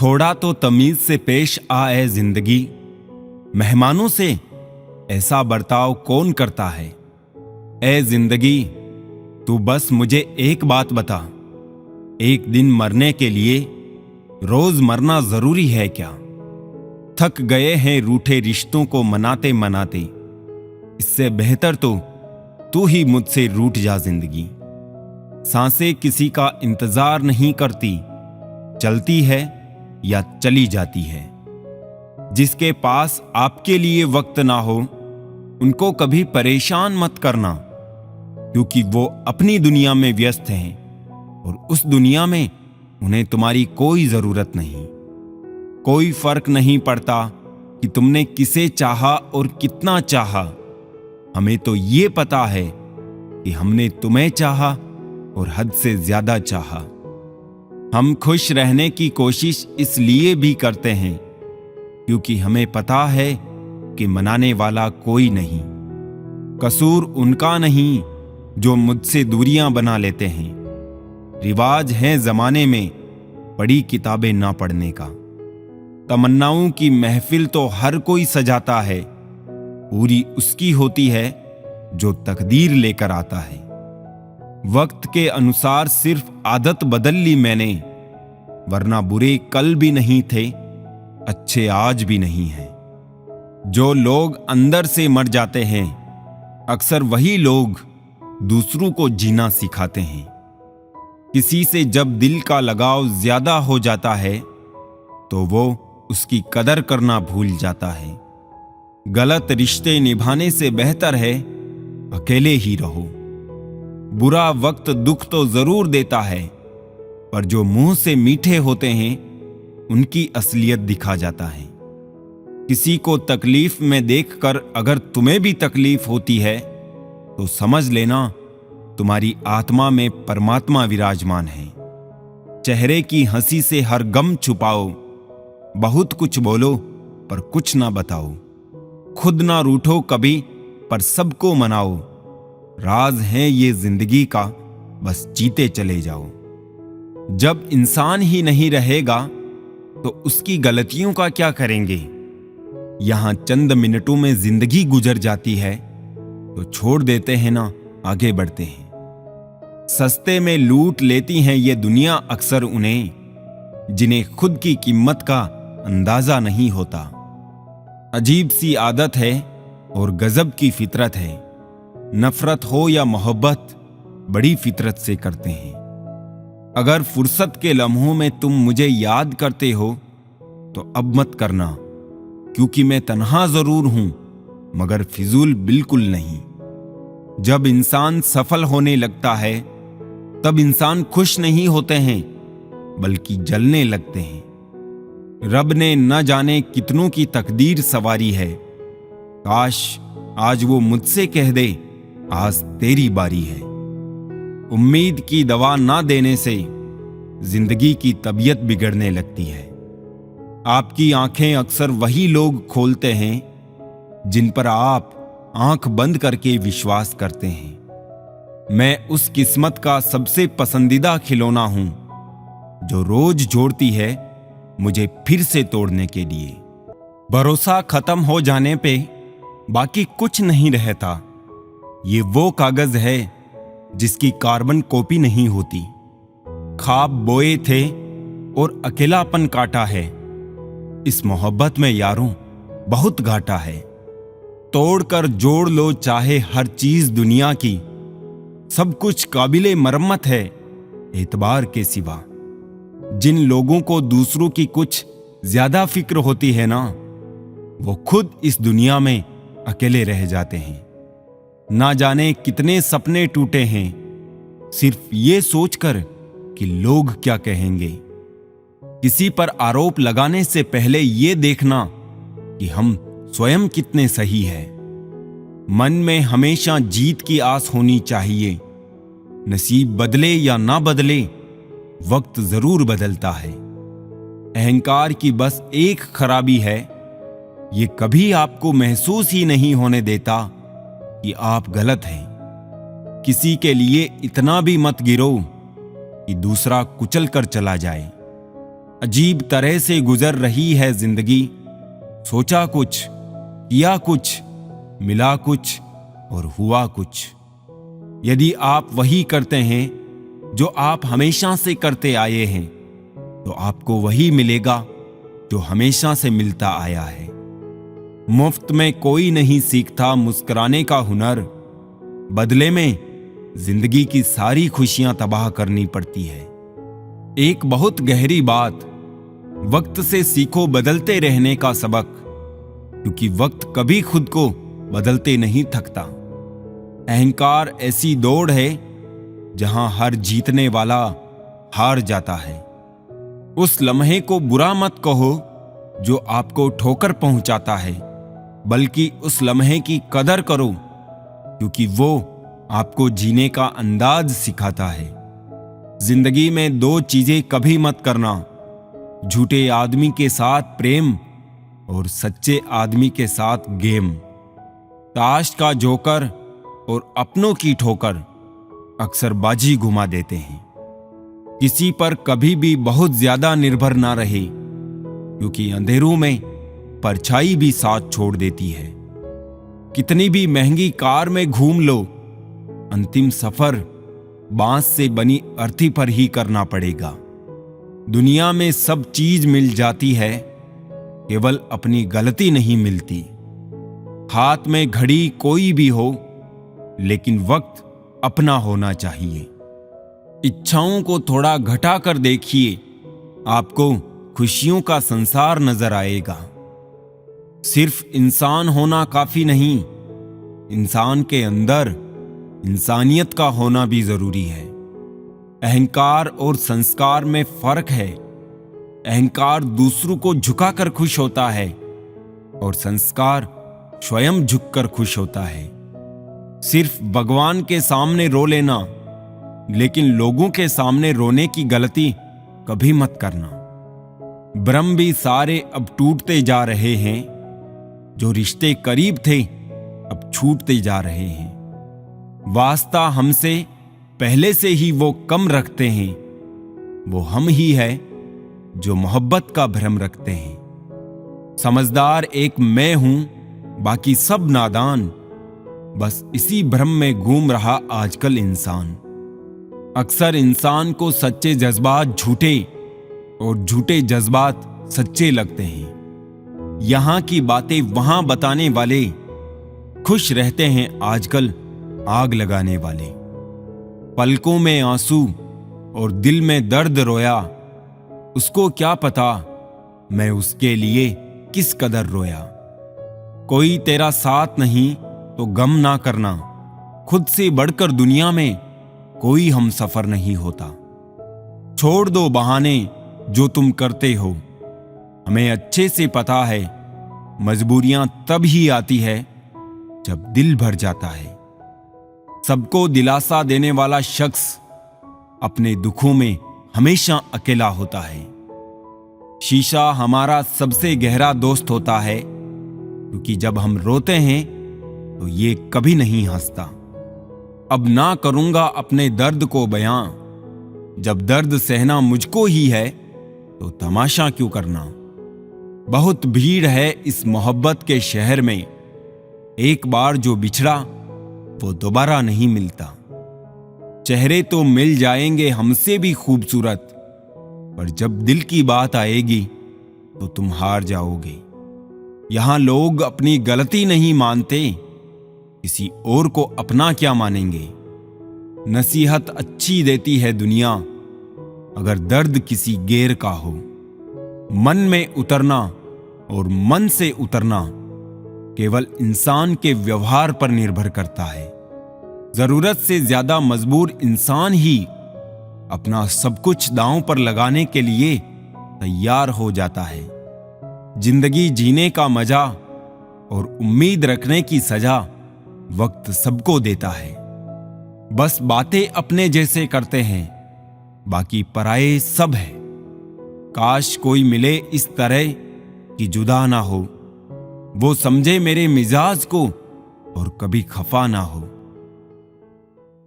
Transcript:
थोड़ा तो तमीज से पेश आ ए जिंदगी, मेहमानों से ऐसा बर्ताव कौन करता है। ए जिंदगी, तू बस मुझे एक बात बता, एक दिन मरने के लिए रोज मरना जरूरी है क्या? थक गए हैं रूठे रिश्तों को मनाते मनाते, इससे बेहतर तो तू ही मुझसे रूठ जा जिंदगी। सांसें किसी का इंतजार नहीं करती, चलती है या चली जाती है। जिसके पास आपके लिए वक्त ना हो, उनको कभी परेशान मत करना, क्योंकि वो अपनी दुनिया में व्यस्त हैं और उस दुनिया में उन्हें तुम्हारी कोई जरूरत नहीं। कोई फर्क नहीं पड़ता कि तुमने किसे चाहा और कितना चाहा। हमें तो ये पता है कि हमने तुम्हें चाहा और हद से ज्यादा चाहा। हम खुश रहने की कोशिश इसलिए भी करते हैं क्योंकि हमें पता है कि मनाने वाला कोई नहीं। कसूर उनका नहीं जो मुझसे दूरियां बना लेते हैं। रिवाज है जमाने में बड़ी किताबें ना पढ़ने का। तमन्नाओं की महफिल तो हर कोई सजाता है, पूरी उसकी होती है जो तकदीर लेकर आता है। वक्त के अनुसार सिर्फ आदत बदल ली मैंने, वरना बुरे कल भी नहीं थे, अच्छे आज भी नहीं हैं। जो लोग अंदर से मर जाते हैं, अक्सर वही लोग दूसरों को जीना सिखाते हैं। किसी से जब दिल का लगाव ज्यादा हो जाता है तो वो उसकी कदर करना भूल जाता है। गलत रिश्ते निभाने से बेहतर है अकेले ही रहो। बुरा वक्त दुख तो जरूर देता है, पर जो मुंह से मीठे होते हैं उनकी असलियत दिखा जाता है। किसी को तकलीफ में देखकर अगर तुम्हें भी तकलीफ होती है तो समझ लेना तुम्हारी आत्मा में परमात्मा विराजमान है। चेहरे की हंसी से हर गम छुपाओ, बहुत कुछ बोलो पर कुछ ना बताओ। खुद ना रूठो कभी पर सबको मनाओ। राज है ये जिंदगी का, बस जीते चले जाओ। जब इंसान ही नहीं रहेगा तो उसकी गलतियों का क्या करेंगे। यहां चंद मिनटों में जिंदगी गुजर जाती है तो छोड़ देते हैं ना, आगे बढ़ते हैं। सस्ते में लूट लेती हैं ये दुनिया अक्सर उन्हें, जिन्हें खुद की कीमत का अंदाजा नहीं होता। अजीब सी आदत है और गजब की फितरत है। नफरत हो या मोहब्बत बड़ी फितरत से करते हैं। अगर फुर्सत के लम्हों में तुम मुझे याद करते हो तो अब मत करना, क्योंकि मैं तन्हा जरूर हूं मगर फिजूल बिल्कुल नहीं। जब इंसान सफल होने लगता है तब इंसान खुश नहीं होते हैं बल्कि जलने लगते हैं। रब ने न जाने कितनों की तकदीर सवारी है, काश आज वो मुझसे कह दे आज तेरी बारी है। उम्मीद की दवा ना देने से जिंदगी की तबीयत बिगड़ने लगती है। आपकी आंखें अक्सर वही लोग खोलते हैं जिन पर आप आंख बंद करके विश्वास करते हैं। मैं उस किस्मत का सबसे पसंदीदा खिलौना हूं जो रोज जोड़ती है मुझे फिर से तोड़ने के लिए। भरोसा खत्म हो जाने पे बाकी कुछ नहीं रहता। ये वो कागज है जिसकी कार्बन कॉपी नहीं होती। ख्वाब बोए थे और अकेलापन काटा है। इस मोहब्बत में यारों बहुत घाटा है। तोड़कर जोड़ लो चाहे हर चीज दुनिया की, सब कुछ काबिले मरम्मत है एतबार के सिवा। जिन लोगों को दूसरों की कुछ ज्यादा फिक्र होती है ना, वो खुद इस दुनिया में अकेले रह जाते हैं। ना जाने कितने सपने टूटे हैं सिर्फ ये सोचकर कि लोग क्या कहेंगे। किसी पर आरोप लगाने से पहले ये देखना कि हम स्वयं कितने सही है। मन में हमेशा जीत की आस होनी चाहिए। नसीब बदले या ना बदले, वक्त जरूर बदलता है। अहंकार की बस एक खराबी है, ये कभी आपको महसूस ही नहीं होने देता कि आप गलत हैं। किसी के लिए इतना भी मत गिरो कि दूसरा कुचल कर चला जाए। अजीब तरह से गुजर रही है जिंदगी। सोचा कुछ, किया कुछ, मिला कुछ और हुआ कुछ। यदि आप वही करते हैं जो आप हमेशा से करते आए हैं, तो आपको वही मिलेगा जो हमेशा से मिलता आया है। मुफ्त में कोई नहीं सीखता मुस्कुराने का हुनर, बदले में जिंदगी की सारी खुशियां तबाह करनी पड़ती है। एक बहुत गहरी बात, वक्त से सीखो बदलते रहने का सबक, क्योंकि वक्त कभी खुद को बदलते नहीं थकता। अहंकार ऐसी दौड़ है जहां हर जीतने वाला हार जाता है। उस लम्हे को बुरा मत कहो जो आपको ठोकर पहुंचाता है, बल्कि उस लम्हे की कदर करो, क्योंकि वो आपको जीने का अंदाज सिखाता है। जिंदगी में दो चीजें कभी मत करना, झूठे आदमी के साथ प्रेम और सच्चे आदमी के साथ गेम। ताश का जोकर और अपनों की ठोकर अक्सर बाजी घुमा देते हैं। किसी पर कभी भी बहुत ज्यादा निर्भर ना रहे, क्योंकि अंधेरों में परछाई भी साथ छोड़ देती है। कितनी भी महंगी कार में घूम लो, अंतिम सफर बांस से बनी अर्थी पर ही करना पड़ेगा। दुनिया में सब चीज मिल जाती है, केवल अपनी गलती नहीं मिलती। हाथ में घड़ी कोई भी हो, लेकिन वक्त अपना होना चाहिए। इच्छाओं को थोड़ा घटा कर देखिए, आपको खुशियों का संसार नजर आएगा। सिर्फ इंसान होना काफी नहीं, इंसान के अंदर इंसानियत का होना भी जरूरी है। अहंकार और संस्कार में फर्क है। अहंकार दूसरों को झुकाकर खुश होता है और संस्कार स्वयं झुककर खुश होता है। सिर्फ भगवान के सामने रो लेना, लेकिन लोगों के सामने रोने की गलती कभी मत करना। ब्रह्म भी सारे अब टूटते जा रहे हैं, जो रिश्ते करीब थे अब छूटते जा रहे हैं। वास्ता हमसे पहले से ही वो कम रखते हैं, वो हम ही है जो मोहब्बत का भ्रम रखते हैं। समझदार एक मैं हूं, बाकी सब नादान, बस इसी भ्रम में घूम रहा आजकल इंसान। अक्सर इंसान को सच्चे जज्बात झूठे और झूठे जज्बात सच्चे लगते हैं। यहां की बातें वहां बताने वाले खुश रहते हैं आजकल आग लगाने वाले। पलकों में आंसू और दिल में दर्द रोया, उसको क्या पता मैं उसके लिए किस कदर रोया। कोई तेरा साथ नहीं तो गम ना करना, खुद से बढ़कर दुनिया में कोई हम सफर नहीं होता। छोड़ दो बहाने जो तुम करते हो, हमें अच्छे से पता है मजबूरियां तब ही आती है जब दिल भर जाता है। सबको दिलासा देने वाला शख्स अपने दुखों में हमेशा अकेला होता है। शीशा हमारा सबसे गहरा दोस्त होता है, क्योंकि जब हम रोते हैं तो ये कभी नहीं हंसता। अब ना करूंगा अपने दर्द को बयां, जब दर्द सहना मुझको ही है तो तमाशा क्यों करना। बहुत भीड़ है इस मोहब्बत के शहर में, एक बार जो बिछड़ा वो दोबारा नहीं मिलता। चेहरे तो मिल जाएंगे हमसे भी खूबसूरत, पर जब दिल की बात आएगी तो तुम हार जाओगे। यहां लोग अपनी गलती नहीं मानते, किसी और को अपना क्या मानेंगे। नसीहत अच्छी देती है दुनिया, अगर दर्द किसी गैर का हो। मन में उतरना और मन से उतरना केवल इंसान के व्यवहार पर निर्भर करता है। जरूरत से ज्यादा मजबूर इंसान ही अपना सब कुछ दांव पर लगाने के लिए तैयार हो जाता है। जिंदगी जीने का मजा और उम्मीद रखने की सजा वक्त सबको देता है। बस बातें अपने जैसे करते हैं, बाकी पराये सब है। काश कोई मिले इस तरह कि जुदा ना हो, वो समझे मेरे मिजाज को और कभी खफा ना हो।